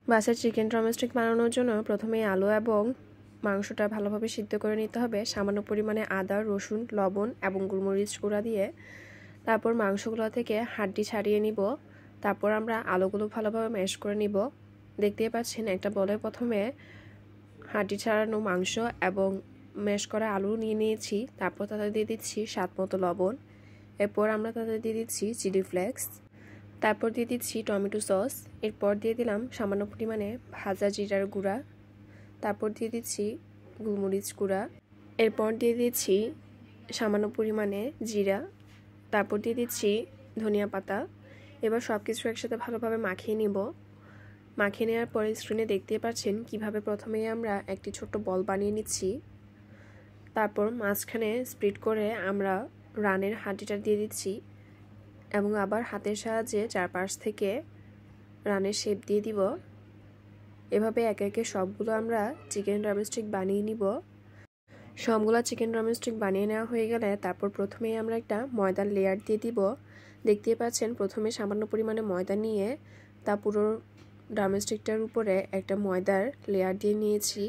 বাসার chicken drumstick বানানোর জন্য প্রথমে আলু এবং মাংসটা ভালোভাবে সিদ্ধ করে নিতে হবে সামান্য পরিমাণে আদা, রসুন, লবণ এবং গোলমরিচ গুঁড়া দিয়ে। তারপর মাংসগুলো থেকে হাড্ডি ছাড়িয়ে নিব। তারপর আমরা আলুগুলো ভালোভাবে ম্যাশ করে নিব। দেখতেই পাচ্ছেন একটা বলে প্রথমে হাড্ডি ছাড়ানো মাংস এবং ম্যাশ করা আলু নিয়ে নিয়েছি। তারপর তাতে দিয়ে দিচ্ছি স্বাদ মতো লবণ। এরপর আমরা তাতে দিয়ে দিচ্ছি চিলি ফ্লেক্স। তারপর দিয়ে দিচ্ছি টমেটো সস। এরপর দিয়ে দিলাম সামান্য পরিমাণে ভাজা জিরার গুঁড়া। তারপর দিয়ে দিচ্ছি গোলমরিচ গুঁড়া। এরপর দিয়ে দিচ্ছি সামান্য পরিমাণে জিরা। তারপর দিয়ে দিচ্ছি ধনিয়া পাতা। এবার সব কিছু একসাথে ভালোভাবে মাখিয়ে নিব। মাখিয়ে নেওয়ার পরে স্ক্রিনে দেখতেই পাচ্ছেন কিভাবে প্রথমেই আমরা একটি ছোট্ট বল বানিয়ে নিচ্ছি। তারপর মাঝখানে স্প্লিট করে আমরা রানের হাঁটিটা দিয়ে দিচ্ছি এবং আবার হাতের সাহায্যে চারপাশ থেকে রানের শেপ দিয়ে দিব। এভাবে একে একে সবগুলো আমরা চিকেন ড্রামস্টিক বানিয়ে নিব। সবগুলো চিকেন ড্রামস্টিক বানিয়ে নেওয়া হয়ে গেলে তারপর প্রথমেই আমরা একটা ময়দার লেয়ার দিয়ে দিব। দেখতেই পাচ্ছেন প্রথমে সামান্য পরিমাণে ময়দা নিয়ে তা পুরো ড্রামস্টিকটার উপরে একটা ময়দার লেয়ার দিয়ে নিয়েছি।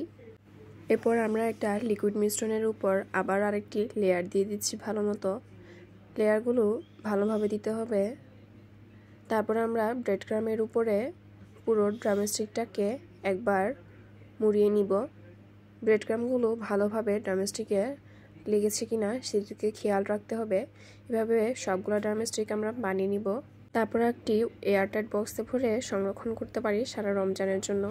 এরপর আমরা একটা লিকুইড মিশ্রণের উপর আবার আরেকটি লেয়ার দিয়ে দিচ্ছি ভালো মতো। লেয়ারগুলো ভালোভাবে দিতে হবে। তারপর আমরা ব্রেড ক্রামের উপরে পুরো ড্রামস্টিকটাকে একবার মুড়িয়ে নিব। ব্রেড ক্রামগুলো ভালোভাবে ড্রামস্টিকে লেগেছে কিনা সেদিকে খেয়াল রাখতে হবে। এভাবে সবগুলো ড্রামস্টিক আমরা বানিয়ে নিব। তারপর একটি এয়ারটাইট বক্সে ভরে সংরক্ষণ করতে পারি সারা রমজানের জন্য।